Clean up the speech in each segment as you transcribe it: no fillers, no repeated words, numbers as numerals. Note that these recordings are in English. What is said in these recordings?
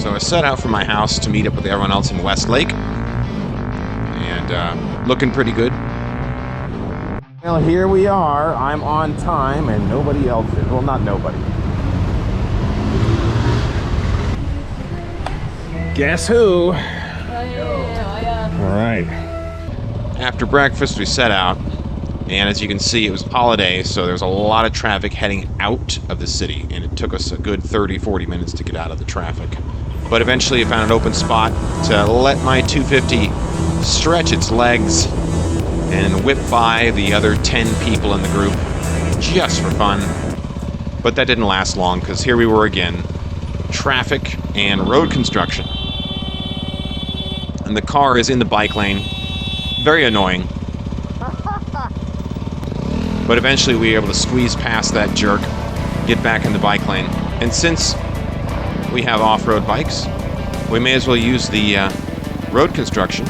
So I set out from my house to meet up with everyone else in Westlake, and looking pretty good. Well, here we are. I'm on time, and nobody else is. Well, not nobody. Guess who? All right. After breakfast, we set out, and as you can see, it was holiday, so there was a lot of traffic heading out of the city, and it took us a good 30-40 minutes to get out of the traffic. But eventually I found an open spot to let my 250 stretch its legs and whip by the other 10 people in the group just for fun. But that didn't last long, because here we were again. Traffic and road construction. And the car is in the bike lane. Very annoying. But eventually we were able to squeeze past that jerk, get back in the bike lane. And since we have off-road bikes, we may as well use the road construction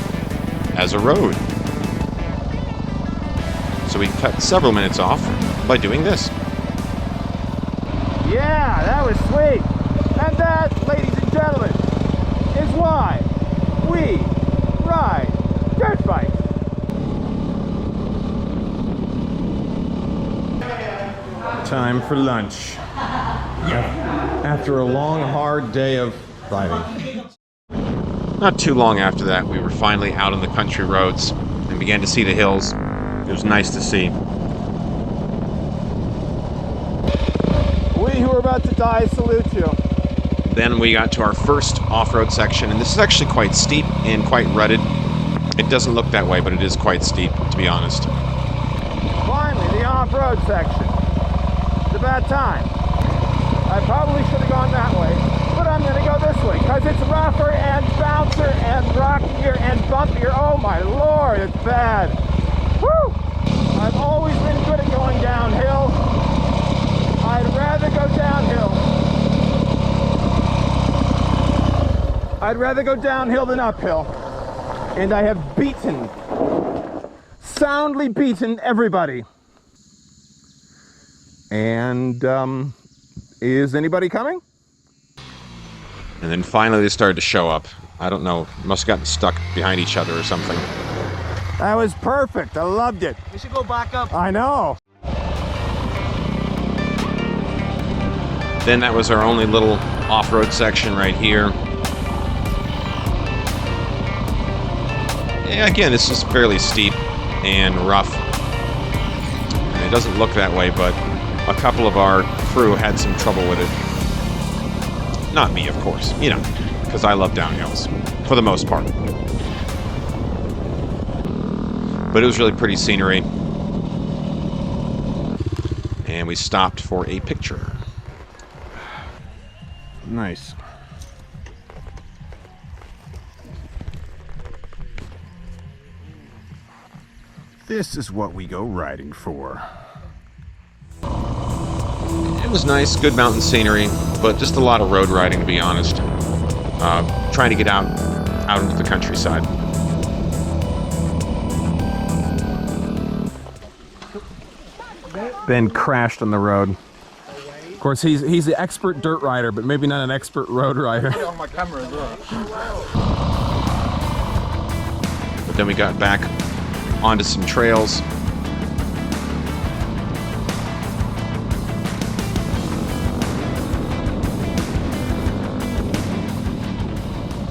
as a road. So we cut several minutes off by doing this. Yeah, that was sweet. And that, ladies and gentlemen, is why we ride dirt bikes. Time for lunch. After a long, hard day of riding. Not too long after that, we were finally out on the country roads and began to see the hills. It was nice to see. We who are about to die salute you. Then we got to our first off-road section, and this is actually quite steep and quite rutted. It doesn't look that way, but it is quite steep, to be honest. Finally, the off-road section. It's about time. I probably should have gone that way, but I'm going to go this way, because it's rougher and bouncer and rockier and bumpier. Oh my lord, it's bad. Woo! I've always been good at going downhill. I'd rather go downhill. I'd rather go downhill than uphill. And I have soundly beaten everybody. And, is anybody coming? And then finally they started to show up. I don't know, must have gotten stuck behind each other or something. That was perfect. I loved it. We should go back up. I know. Then that was our only little off-road section right here. Yeah, again, this is fairly steep and rough. And it doesn't look that way, but a couple of our crew had some trouble with it. Not me, of course, you know, because I love downhills, for the most part. But it was really pretty scenery. And we stopped for a picture. Nice. This is what we go riding for. It was nice, good mountain scenery, but just a lot of road riding, to be honest. Trying to get out into the countryside. Ben crashed on the road. Of course, he's the expert dirt rider, but maybe not an expert road rider. On my camera as well. But then we got back onto some trails.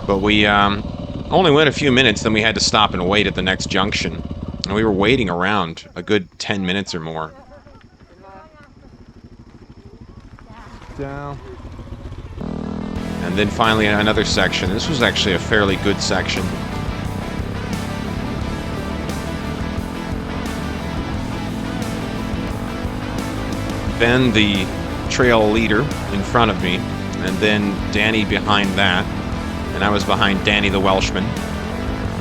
But we only went a few minutes, then we had to stop and wait at the next junction. And we were waiting around a good 10 minutes or more. Down. And then finally another section. This was actually a fairly good section. Ben, the trail leader, in front of me, and then Danny behind that, and I was behind Danny the Welshman.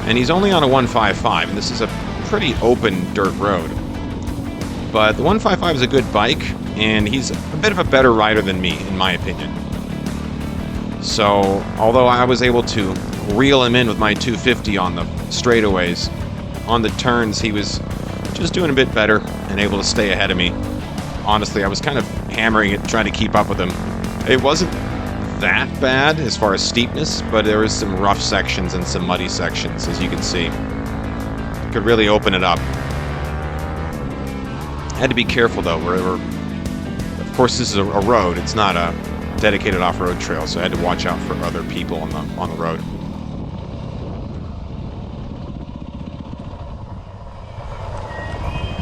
And he's only on a 155, and this is a pretty open dirt road. But the 155 is a good bike, and he's a bit of a better rider than me, in my opinion. So, although I was able to reel him in with my 250 on the straightaways, on the turns he was just doing a bit better and able to stay ahead of me. Honestly, I was kind of hammering it, trying to keep up with him. It wasn't that bad as far as steepness, but there was some rough sections and some muddy sections, as you can see. Could really open it up. Had to be careful though. Of course, this is a road. It's not a dedicated off-road trail, so I had to watch out for other people on the road.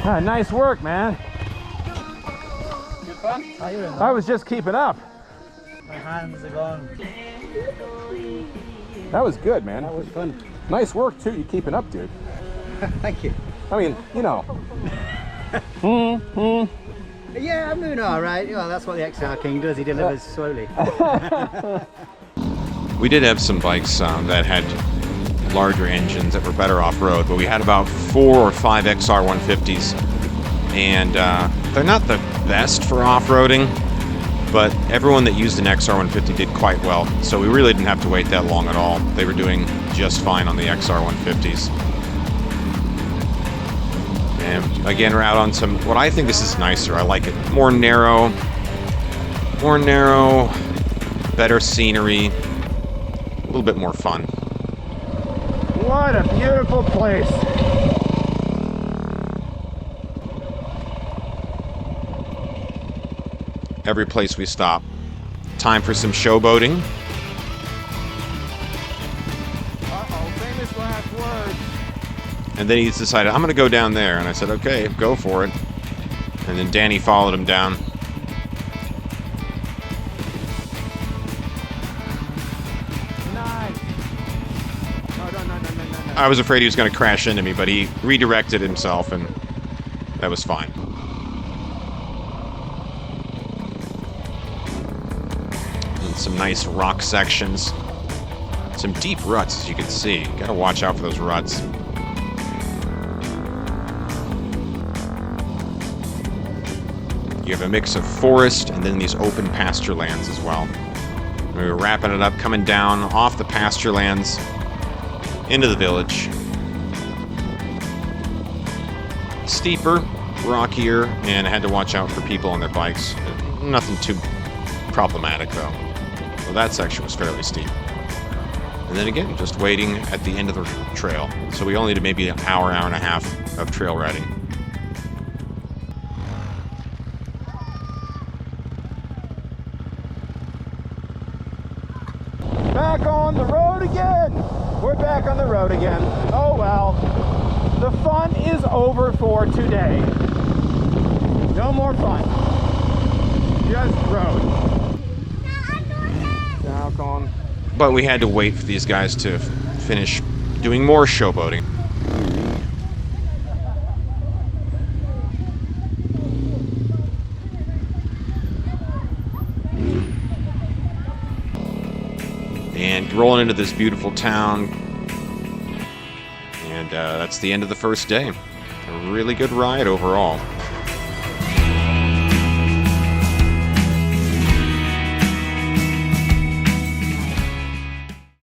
Ah, nice work, man. Good fun? How you doing? I was just keeping up. My hands are gone. That was good, man. That was fun. Nice work too. You keeping up, dude. Thank you. I mean, you know. Yeah, I'm doing all right. Well, that's what the XR King does. He delivers slowly. We did have some bikes that had larger engines that were better off-road, but we had about 4 or 5 XR 150s, and they're not the best for off-roading, but everyone that used an XR 150 did quite well, so we really didn't have to wait that long at all. They were doing just fine on the XR 150s. And again, we're out on some, what I think this is nicer. I like it. More narrow, better scenery, a little bit more fun. What a beautiful place. Every place we stop. Time for some showboating. Uh-oh, famous last words. And then he decided, I'm going to go down there. And I said, okay, go for it. And then Danny followed him down. Nice. No. I was afraid he was going to crash into me, but he redirected himself, and that was fine. And some nice rock sections. Some deep ruts, as you can see. Got to watch out for those ruts. You have a mix of forest and then these open pasture lands as well. We were wrapping it up, coming down off the pasture lands into the village. Steeper, rockier, and I had to watch out for people on their bikes. Nothing too problematic though. Well, that section was fairly steep. And then again, just waiting at the end of the trail. So we only did maybe an hour and a half of trail riding. Back on the road again. We're back on the road again. Oh well. The fun is over for today. No more fun. Just road. Falcon. But we had to wait for these guys to finish doing more showboating. And rolling into this beautiful town. And that's the end of the first day. A really good ride overall.